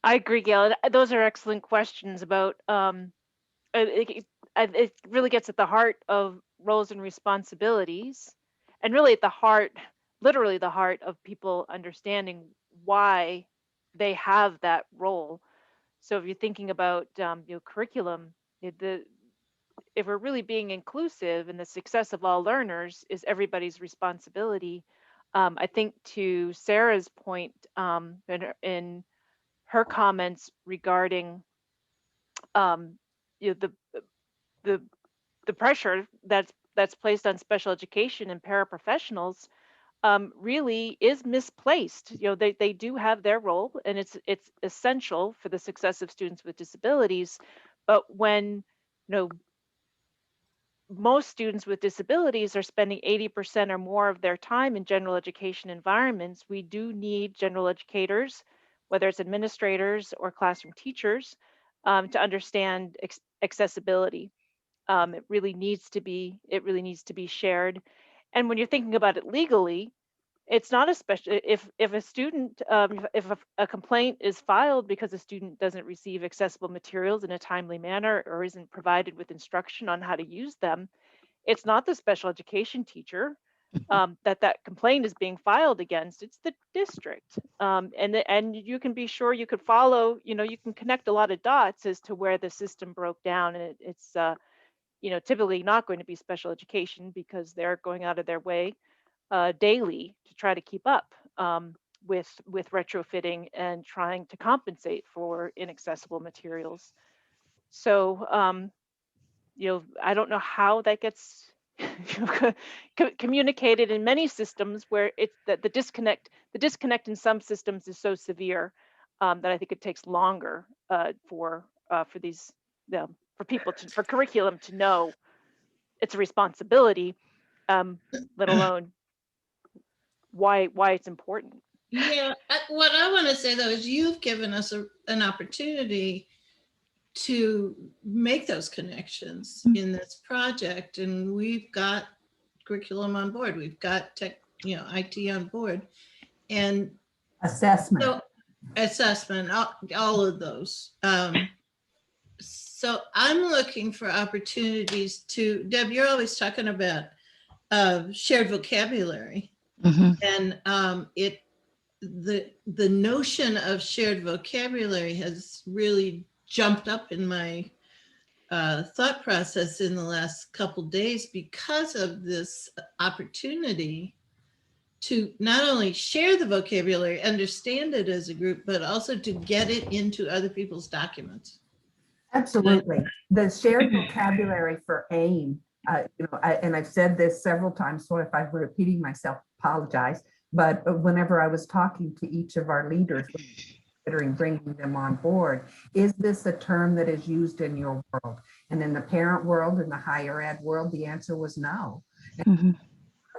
I agree, Gail. Those are excellent questions about, it really gets at the heart of roles and responsibilities, and really at the heart, literally the heart of people understanding why they have that role. So if you're thinking about curriculum, we're really being inclusive and the success of all learners is everybody's responsibility, I think to Sarah's point, in her comments regarding you know, the the pressure that's placed on special education and paraprofessionals, really is misplaced. You know, they do have their role, and it's essential for the success of students with disabilities. But when, you know, most students with disabilities are spending 80% or more of their time in general education environments, we do need general educators, whether it's administrators or classroom teachers, to understand accessibility. It really needs to be shared. And when you're thinking about it legally, it's not a special, if a student, if a complaint is filed because a student doesn't receive accessible materials in a timely manner or isn't provided with instruction on how to use them, it's not the special education teacher that complaint is being filed against, it's the district. And you can be sure you could follow, you know, you can connect a lot of dots as to where the system broke down, and it's you know, typically not going to be special education because they're going out of their way daily to try to keep up with retrofitting and trying to compensate for inaccessible materials. So, you know, I don't know how that gets communicated in many systems where it's that the disconnect in some systems is so severe that I think it takes longer for these for people to, for curriculum to know it's a responsibility, let alone why it's important. Yeah, what I want to say though is you've given us an opportunity to make those connections in this project, and we've got curriculum on board, we've got tech, you know, IT on board, and Assessment. so assessment, all of those. So I'm looking for opportunities to, Deb, you're always talking about shared vocabulary, and the notion of shared vocabulary has really jumped up in my thought process in the last couple days because of this opportunity to not only share the vocabulary, understand it as a group, but also to get it into other people's documents. Absolutely. The shared vocabulary for AIM, you know, and I've said this several times, so if I'm repeating myself, apologize. But whenever I was talking to each of our leaders, considering bringing them on board, is this a term that is used in your world? And in the parent world, in the higher ed world, the answer was no.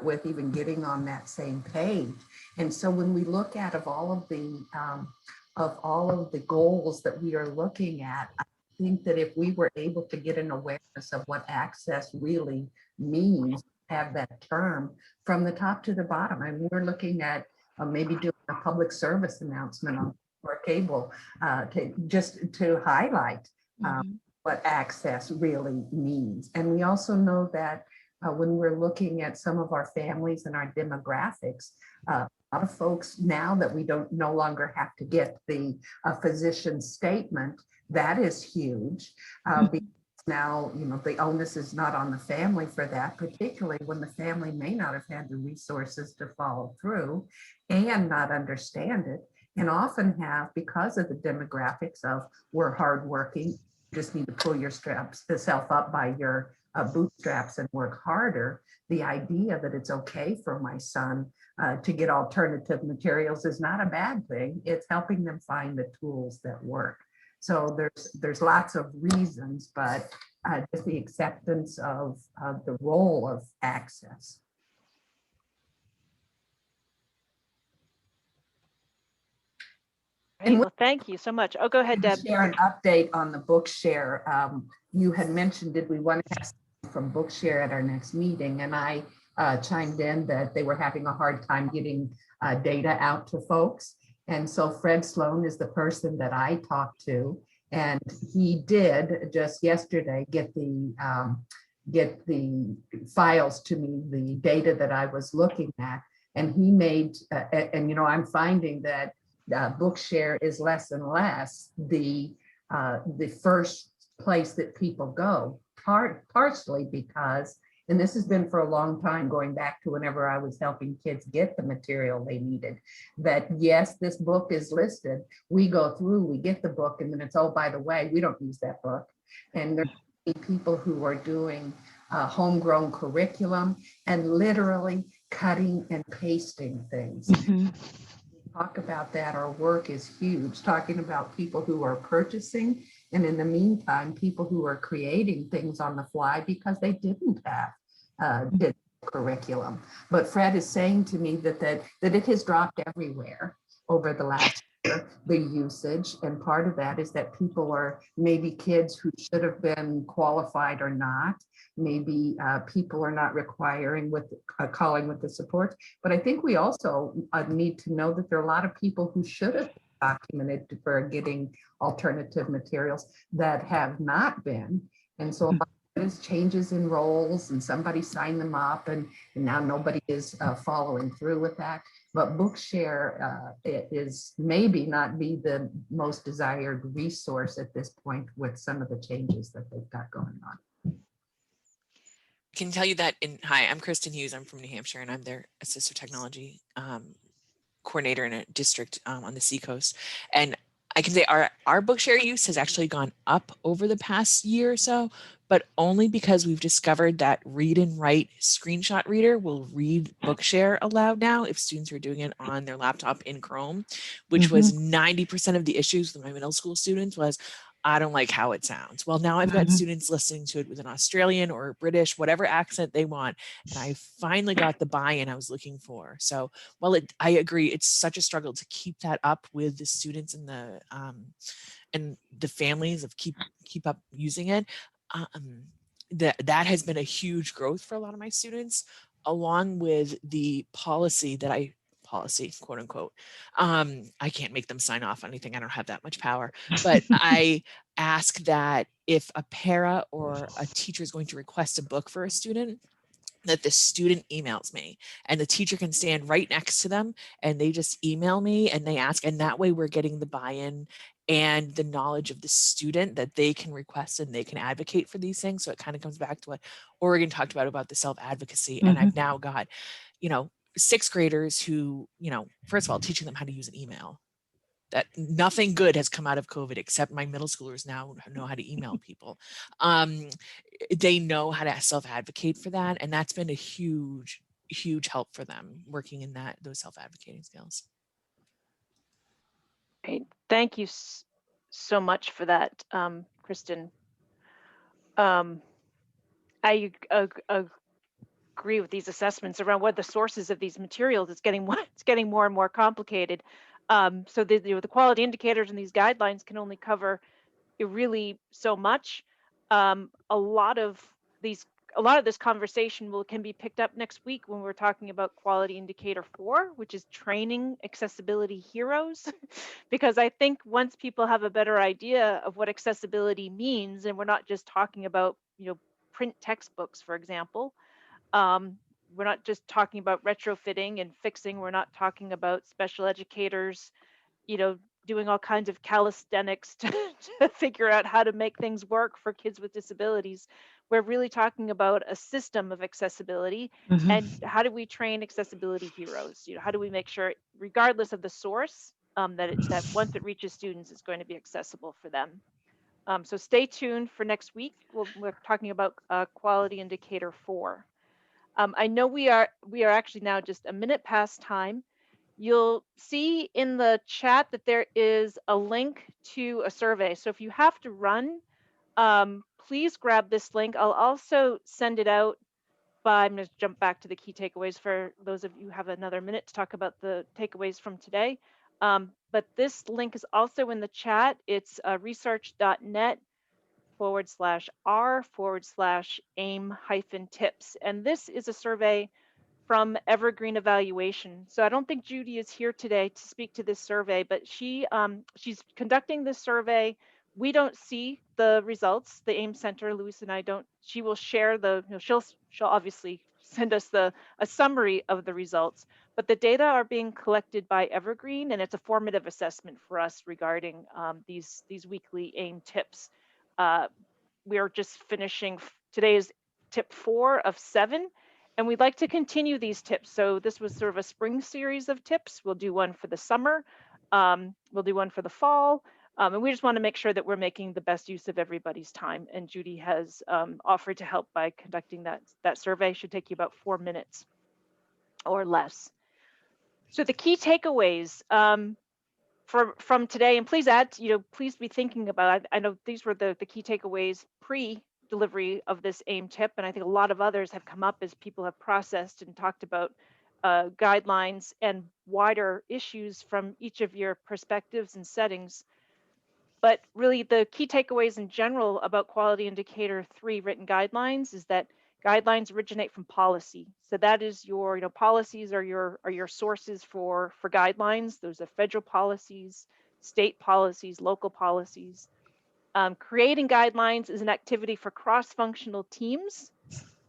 With even getting on that same page. And so when we look at of all of the goals that we are looking at, I think that if we were able to get an awareness of what access really means, have that term from the top to the bottom. And we're looking at maybe doing a public service announcement on or cable to highlight what access really means. And we also know that when we're looking at some of our families and our demographics, a lot of folks now that we no longer have to get the physician statement, that is huge. Because now, you know, the onus is not on the family for that, particularly when the family may not have had the resources to follow through and not understand it, and often have, because of the demographics of we're hardworking, you just need to pull yourself up by your bootstraps and work harder. The idea that it's okay for my son to get alternative materials is not a bad thing. It's helping them find the tools that work. So there's lots of reasons, but just the acceptance of the role of access. Right, well, thank you so much. Oh, go ahead, Deb. Share an update on the Bookshare. You had mentioned, did we want to have from Bookshare at our next meeting? And I chimed in that they were having a hard time getting data out to folks. And so Fred Sloan is the person that I talked to, and he did just yesterday get the files to me, the data that I was looking at. And he made, and you know, I'm finding that Bookshare is less and less the first place that people go partially because, and this has been for a long time, going back to whenever I was helping kids get the material they needed, that yes, this book is listed. We go through, we get the book, and then it's, oh, by the way, we don't use that book. And there are people who are doing homegrown curriculum and literally cutting and pasting things. Mhm. Talk about that. Our work is huge, talking about people who are purchasing, and in the meantime, people who are creating things on the fly because they didn't have digital curriculum. But Fred is saying to me that it has dropped everywhere over the last year, the usage, and part of that is that people are, maybe kids who should have been qualified or not. Maybe people are not requiring with calling with the support. But I think we also need to know that there are a lot of people who should have documented for getting alternative materials that have not been. And so a lot of it is changes in roles, and somebody signed them up, and now nobody is following through with that. But Bookshare it is maybe not be the most desired resource at this point with some of the changes that they've got going on. Can tell you that hi, I'm Kristen Hughes. I'm from New Hampshire, and I'm their assistive technology coordinator in a district on the Seacoast. And I can say our Bookshare use has actually gone up over the past year or so, but only because we've discovered that read and write screenshot reader will read Bookshare aloud now if students are doing it on their laptop in Chrome, which was 90% of the issues with my middle school students was, I don't like how it sounds. Well, now I've got students listening to it with an Australian or British, whatever accent they want. And I finally got the buy-in I was looking for. So while I agree, it's such a struggle to keep that up with the students and the families of keep up using it. That has been a huge growth for a lot of my students, along with the policy, quote unquote. I can't make them sign off on anything. I don't have that much power, but I ask that if a para or a teacher is going to request a book for a student, that the student emails me, and the teacher can stand right next to them and they just email me and they ask, and that way we're getting the buy-in and the knowledge of the student that they can request and they can advocate for these things. So it kind of comes back to what Oregon talked about the self-advocacy. And I've now got, sixth graders who, first of all, teaching them how to use an email. That nothing good has come out of COVID, except my middle schoolers now know how to email people. They know how to self-advocate for that. And that's been a huge, huge help for them working in those self-advocating skills. Great. Thank you so much for that, Kristen. I agree with these assessments around what the sources of these materials. It's getting more and more complicated. So the quality indicators and these guidelines can only cover really so much. A lot of this conversation can be picked up next week when we're talking about quality indicator 4, which is training accessibility heroes. Because I think once people have a better idea of what accessibility means, and we're not just talking about print textbooks, for example. We're not just talking about retrofitting and fixing. We're not talking about special educators, doing all kinds of calisthenics to figure out how to make things work for kids with disabilities. We're really talking about a system of accessibility, and how do we train accessibility heroes? How do we make sure, regardless of the source, that once it reaches students, it's going to be accessible for them. So stay tuned for next week. We're talking about quality indicator 4. I know we are actually now just a minute past time. You'll see in the chat that there is a link to a survey. So if you have to run, please grab this link. I'll also send it out I'm going to jump back to the key takeaways for those of you who have another minute to talk about the takeaways from today. But this link is also in the chat. It's research.net/r/AIM-tips. And this is a survey from Evergreen Evaluation. So I don't think Judy is here today to speak to this survey, but she's conducting this survey. We don't see the results. The AIM Center, Louise and I don't. She will share she'll obviously send us a summary of the results, but the data are being collected by Evergreen, and it's a formative assessment for us regarding these weekly AIM tips. we're just finishing, today is tip 4 of 7, and we'd like to continue these tips. So this was sort of a spring series of tips. We'll do one for the summer, we'll do one for the fall, and we just want to make sure that we're making the best use of everybody's time. And Judy has offered to help by conducting that survey. Should take you about 4 minutes or less. So the key takeaways from today, and please add, please be thinking about, I know these were the key takeaways pre-delivery of this AIM tip, and I think a lot of others have come up as people have processed and talked about guidelines and wider issues from each of your perspectives and settings. But really the key takeaways in general about quality indicator 3 written guidelines is that guidelines originate from policy. So that is your, policies are your sources for guidelines. Those are federal policies, state policies, local policies. Creating guidelines is an activity for cross-functional teams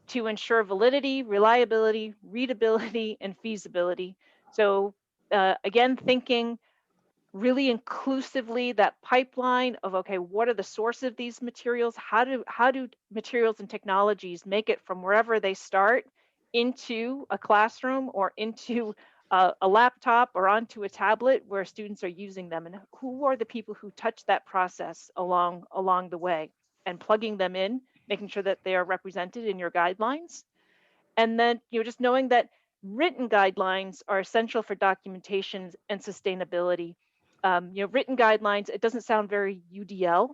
to ensure validity, reliability, readability, and feasibility. So again, thinking really inclusively that pipeline of, okay, what are the source of these materials? How do materials and technologies make it from wherever they start into a classroom or into a laptop or onto a tablet where students are using them, and who are the people who touch that process along the way, and plugging them in, making sure that they are represented in your guidelines. And then just knowing that written guidelines are essential for documentation and sustainability. Written guidelines, it doesn't sound very UDL,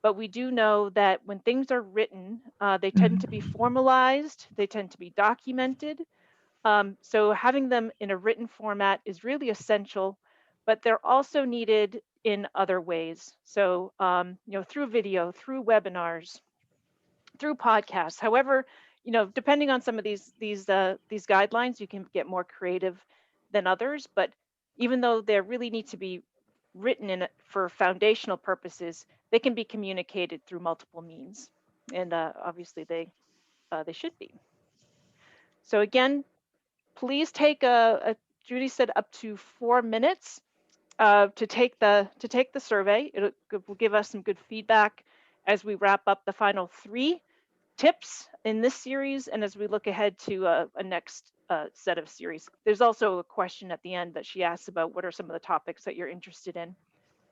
but we do know that when things are written, they tend to be formalized, they tend to be documented. So having them in a written format is really essential, but they're also needed in other ways. So, through video, through webinars, through podcasts, however, depending on some of these guidelines, you can get more creative than others. But even though they really need to be written for foundational purposes, they can be communicated through multiple means, and obviously they should be. So again, please take Judy said up to 4 minutes to take the survey. It will give us some good feedback as we wrap up the final 3 tips in this series, and as we look ahead to a next set of series. There's also a question at the end that she asks about what are some of the topics that you're interested in,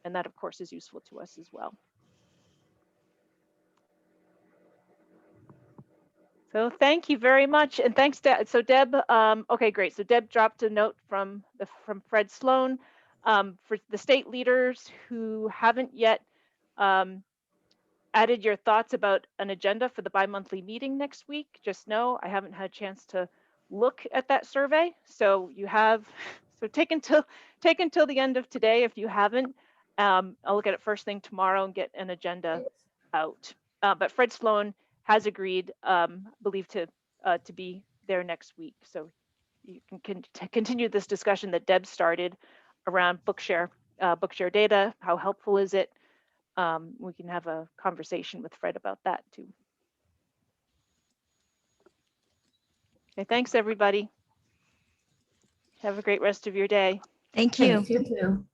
and that of course is useful to us as well. So thank you very much, and thanks, Deb. So Deb, okay, great. So Deb dropped a note from Fred Sloan for the state leaders who haven't yet added your thoughts about an agenda for the bi-monthly meeting next week. Just know I haven't had a chance to look at that survey, so you have take until the end of today if you haven't. I'll look at it first thing tomorrow and get an agenda out. But Fred Sloan has agreed, believe to be there next week, so you can continue this discussion that Deb started around Bookshare data. How helpful is it? We can have a conversation with Fred about that too. Okay, thanks everybody. Have a great rest of your day. Thank you. Thanks, you too.